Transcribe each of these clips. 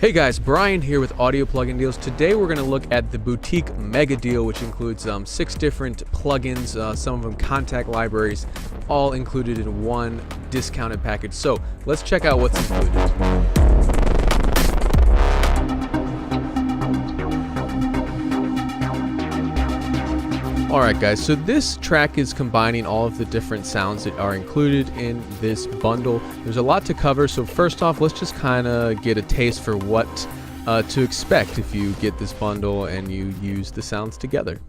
Hey guys, Brian here with Audio Plugin Deals. Today we're going to look at the Boutique Mega Deal, which includes 6 different plugins, some of them contact libraries, all included in one discounted package. So let's check out what's included. Alright guys, so this track is combining all of the different sounds that are included in this bundle. There's a lot to cover, so first off, let's just kind of get a taste for what to expect if you get this bundle and you use the sounds together.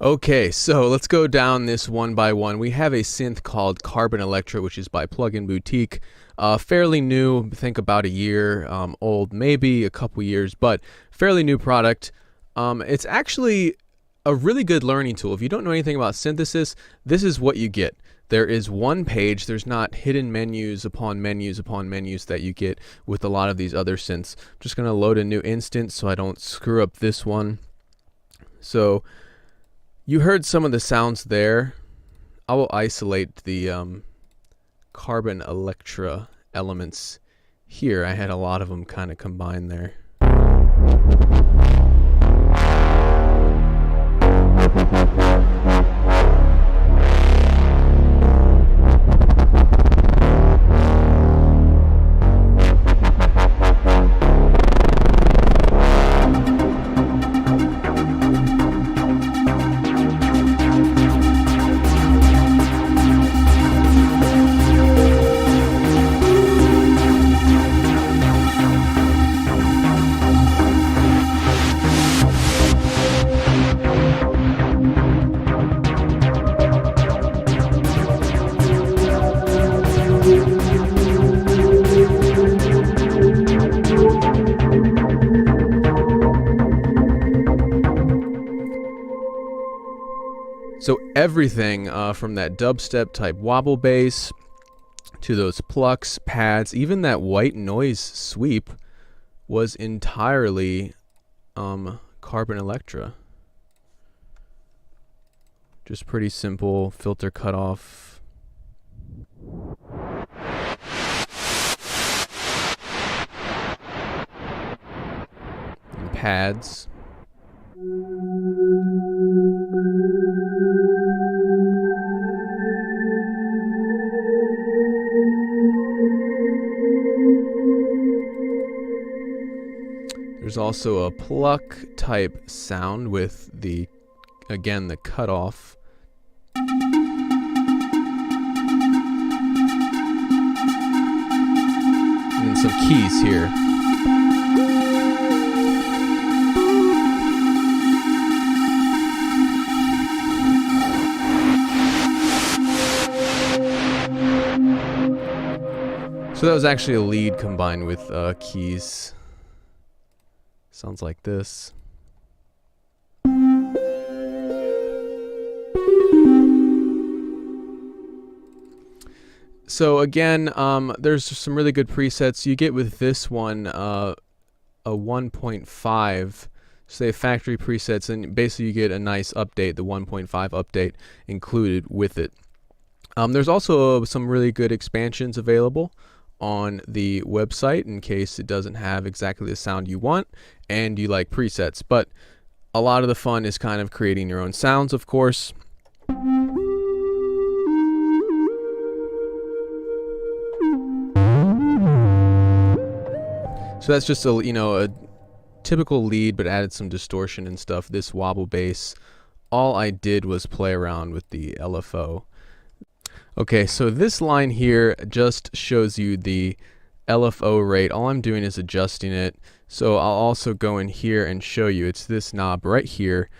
Okay, so let's go down this one by one. We have a synth called Carbon Electrode, which is by Plugin Boutique. Fairly new, think about a year old, maybe a couple years, but fairly new product. It's actually a really good learning tool. If you don't know anything about synthesis, this is what you get. There is one page. There's not hidden menus upon menus upon menus that you get with a lot of these other synths. I'm just going to load a new instance so I don't screw up this one. So you heard some of the sounds there. I will isolate the Carbon Electra elements here. I had a lot of them kind of combined there. So everything from that dubstep type wobble bass to those plucks, pads, even that white noise sweep was entirely Carbon Electra. Just pretty simple filter cutoff. And pads. There's also a pluck type sound with the, again, the cutoff. And then some keys here. So that was actually a lead combined with keys. Sounds like this. So again, there's some really good presets. You get with this one a 1.5, say factory presets, and basically you get a nice update, the 1.5 update included with it. There's also some really good expansions available on the website in case it doesn't have exactly the sound you want and you like presets, but a lot of the fun is kind of creating your own sounds, of course. So that's just a typical lead, but added some distortion and stuff. This Wobble Bass, all I did was play around with the LFO. Okay, so this line here just shows you the LFO rate. All I'm doing is adjusting it. So I'll also go in here and show you. It's this knob right here.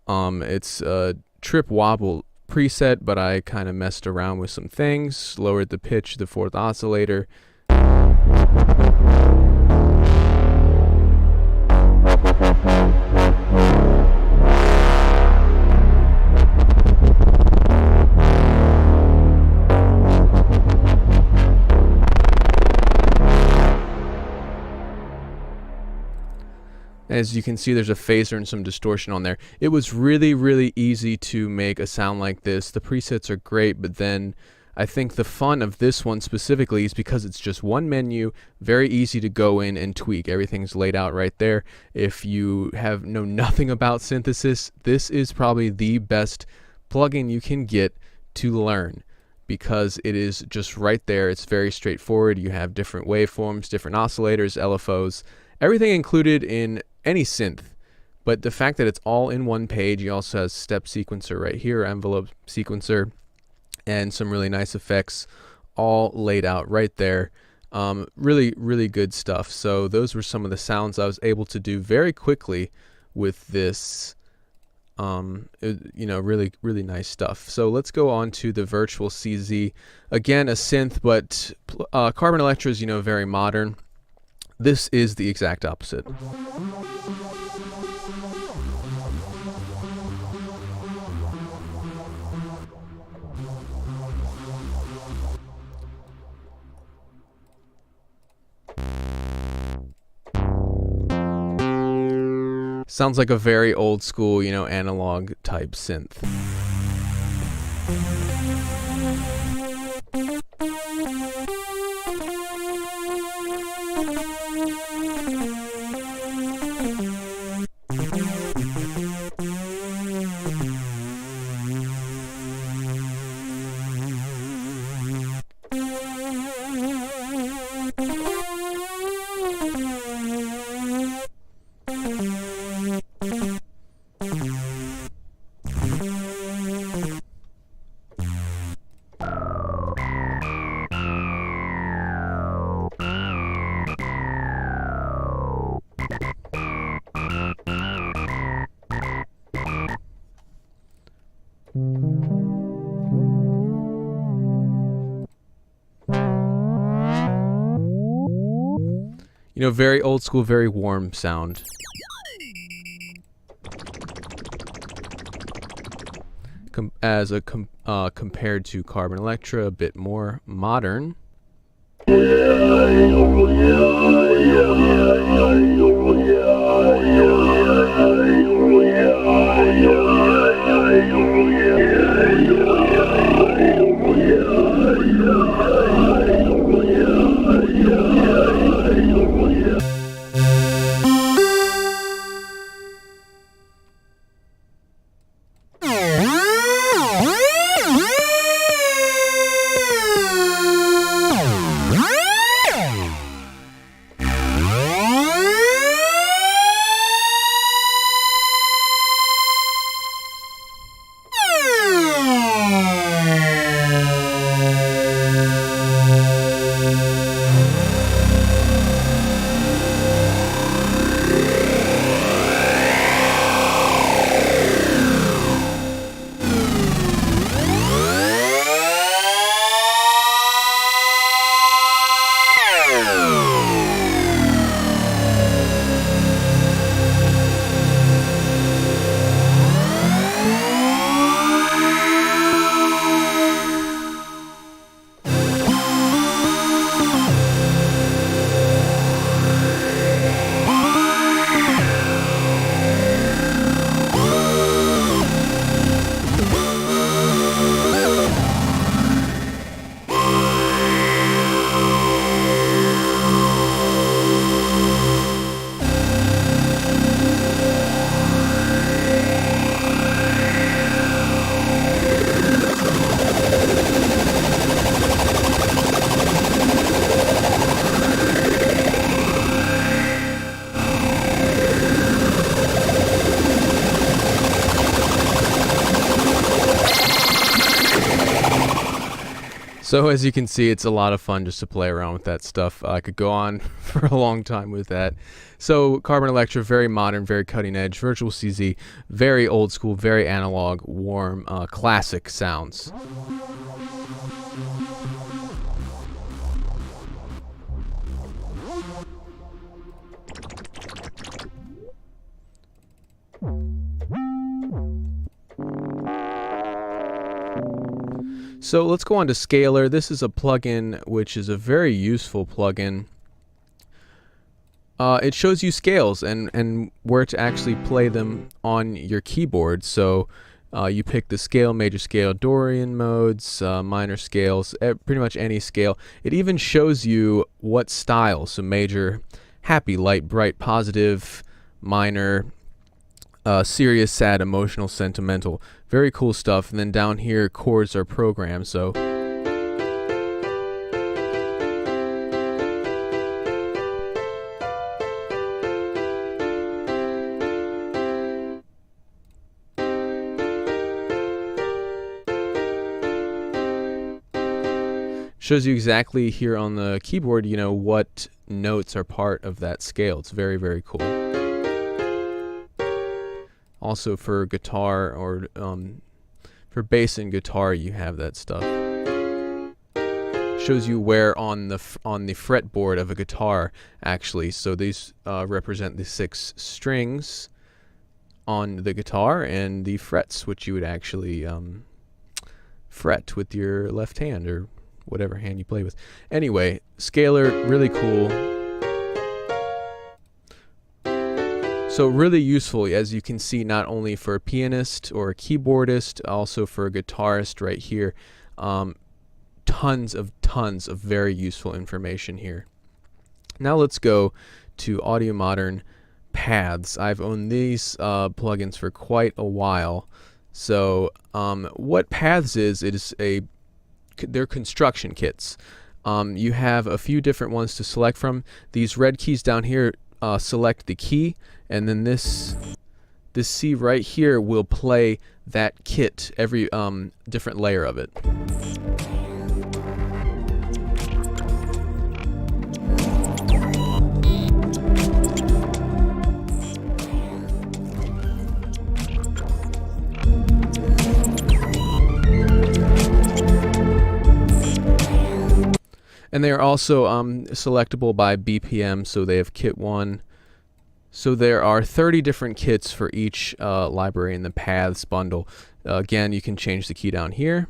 It's a trip wobble preset, but I kind of messed around with some things, lowered the pitch, the fourth oscillator. As you can see, there's a phaser and some distortion on there. It was really, really easy to make a sound like this. The presets are great, but then I think the fun of this one specifically is because it's just one menu, very easy to go in and tweak. Everything's laid out right there. If you know nothing about synthesis, this is probably the best plugin you can get to learn, because it is just right there. It's very straightforward. You have different waveforms, different oscillators, LFOs, everything included in any synth. But the fact that it's all in one page, you also have step sequencer right here, envelope sequencer, and some really nice effects all laid out right there. Really, really good stuff. So those were some of the sounds I was able to do very quickly with this. You know, really, really nice stuff. So let's go on to the Virtual CZ. Again, a synth, but Carbon Electra is, you know, very modern. This is the exact opposite. Sounds like a very old school, you know, analog type synth. You know, very old school, very warm sound. Compared to Carbon Electra, a bit more modern. So as you can see, it's a lot of fun just to play around with that stuff. I could go on for a long time with that. So Carbon Electrode, very modern, very cutting edge. Virtual CZ, very old school, very analog, warm, classic sounds. So let's go on to Scaler. This is a plugin which is a very useful plugin. It shows you scales and where to actually play them on your keyboard. So you pick the scale, major scale, Dorian modes, minor scales, pretty much any scale. It even shows you what style, so major, happy, light, bright, positive, minor, serious, sad, emotional, sentimental. Very cool stuff. And then down here, chords are programmed. So shows you exactly here on the keyboard, you know, what notes are part of that scale. It's very, very cool. Also for guitar or for bass and guitar, you have that stuff. Shows you where on the fretboard of a guitar actually. So these represent the 6 strings on the guitar and the frets, which you would actually fret with your left hand or whatever hand you play with. Anyway, Scaler, really cool. So really useful, as you can see, not only for a pianist or a keyboardist, also for a guitarist right here. Tons of very useful information here. Now let's go to Audio Modern Paths. I've owned these plugins for quite a while. So what Paths is, they're construction kits. You have a few different ones to select from. These red keys down here select the key, and then this C right here will play that kit, every different layer of it. And they are also selectable by BPM, so they have kit 1. So there are 30 different kits for each library in the Paths bundle. Again, you can change the key down here.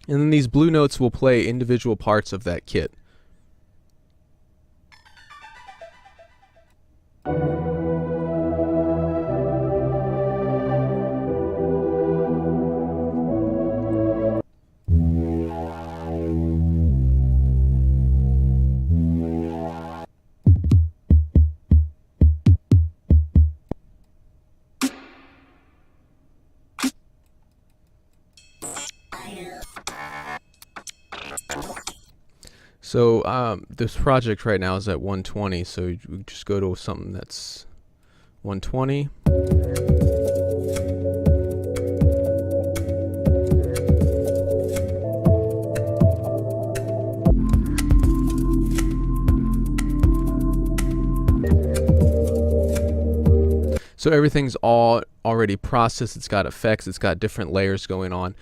And then these blue notes will play individual parts of that kit. So this project right now is at 120, so you just go to something that's 120. So everything's all already processed. It's got effects. It's got different layers going on.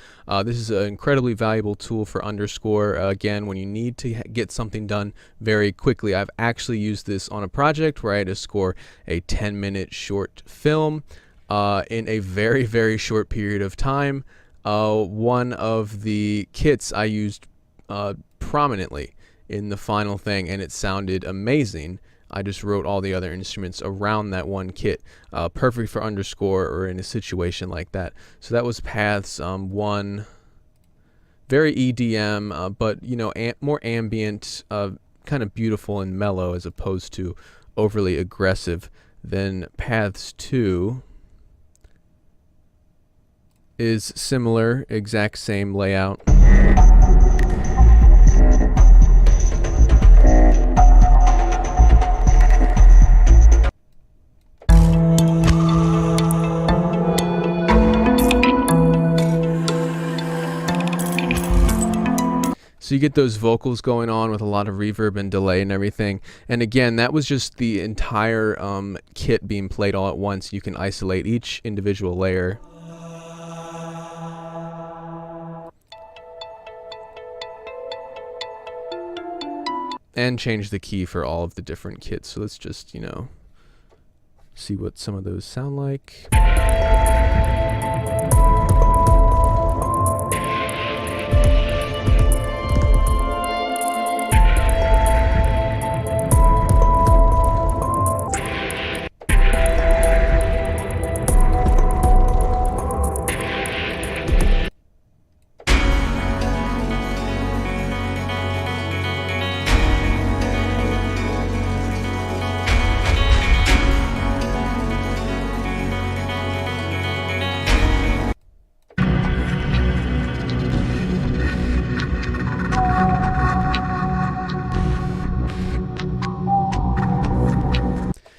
This is an incredibly valuable tool for Underscore. Again, when you need to get something done very quickly. I've actually used this on a project where I had to score a 10-minute short film in a very, very short period of time. One of the kits I used prominently in the final thing, and it sounded amazing. I just wrote all the other instruments around that one kit, perfect for Underscore or in a situation like that. So that was Paths 1, very EDM, but you know, more ambient, kind of beautiful and mellow as opposed to overly aggressive. Then Paths 2 is similar, exact same layout. So you get those vocals going on with a lot of reverb and delay and everything. And again, that was just the entire kit being played all at once. You can isolate each individual layer. And change the key for all of the different kits. So let's just, you know, see what some of those sound like.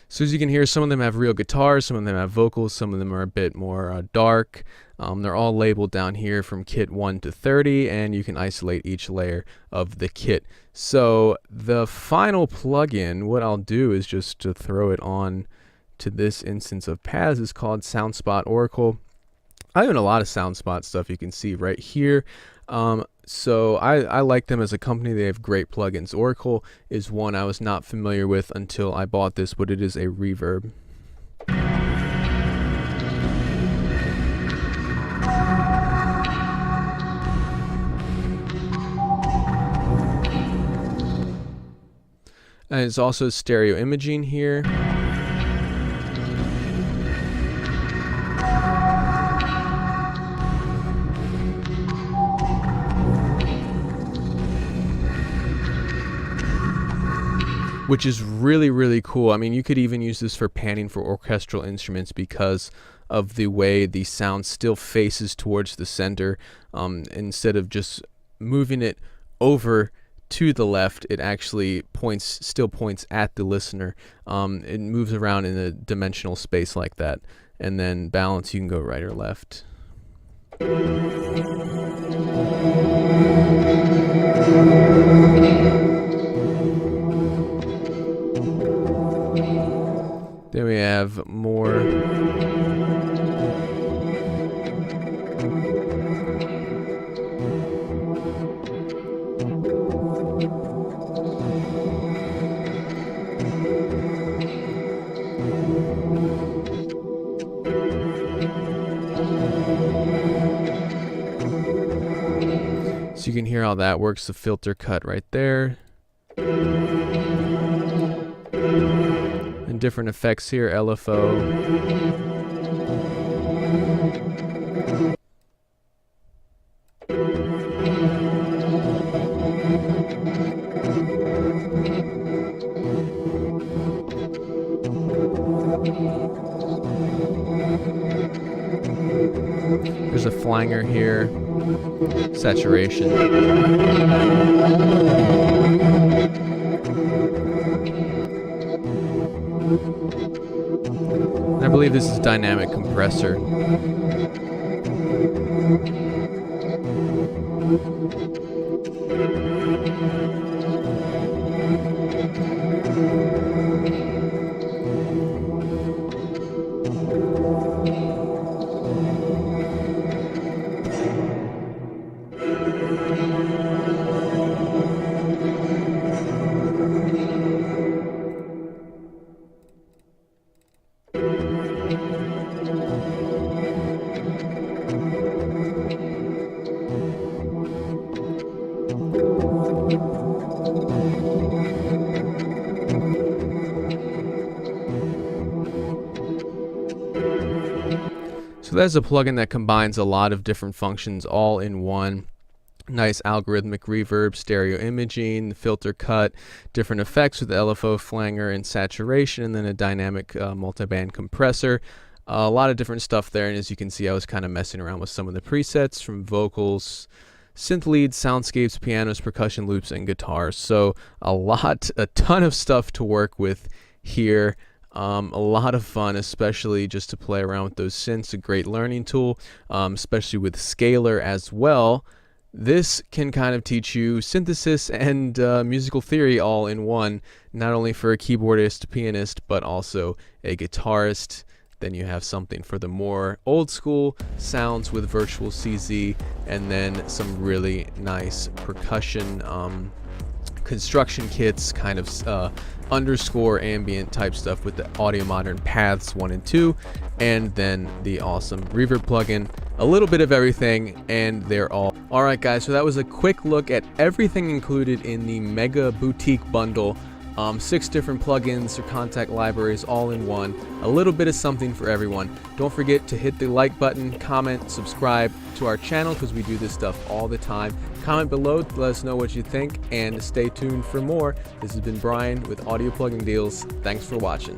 So as you can hear, some of them have real guitars, some of them have vocals, some of them are a bit more dark. They're all labeled down here from kit 1 to 30, and you can isolate each layer of the kit. So the final plugin, what I'll do is just to throw it on to this instance of Paz, is called Soundspot Oracle. I own a lot of Soundspot stuff, you can see right here. So I like them as a company. They have great plugins. Oracle is one I was not familiar with until I bought this, but it is a reverb. And it's also stereo imaging here. Which is really, really cool. I mean, you could even use this for panning for orchestral instruments because of the way the sound still faces towards the center. Instead of just moving it over to the left, it actually still points at the listener. It moves around in a dimensional space like that. And then balance, you can go right or left. Then we have more. So you can hear how that works, the filter cut right there. And different effects here, LFO. There's a flanger here, saturation. I believe this is dynamic compressor. So that's a plugin that combines a lot of different functions all in one. Nice algorithmic reverb, stereo imaging, filter cut, different effects with LFO, flanger, and saturation, and then a dynamic multiband compressor. A lot of different stuff there, and as you can see, I was kind of messing around with some of the presets from vocals, synth leads, soundscapes, pianos, percussion loops, and guitars. So a ton of stuff to work with here. A lot of fun, especially just to play around with those synths. A great learning tool, especially with Scalar as well. This can kind of teach you synthesis and musical theory all in one, not only for a keyboardist, pianist, but also a guitarist. Then you have something for the more old school sounds with virtual CZ, and then some really nice percussion construction kits, kind of underscore ambient type stuff with the Audio Modern Paths 1 and 2, and then the awesome reverb plugin. A little bit of everything, and they're all right, guys. So that was a quick look at everything included in the Mega Boutique bundle. 6 different plugins or contact libraries all in one. A little bit of something for everyone. Don't forget to hit the like button, comment, subscribe to our channel, because we do this stuff all the time. Comment below to let us know what you think, and stay tuned for more. This has been Brian with Audio Plugin Deals. Thanks for watching.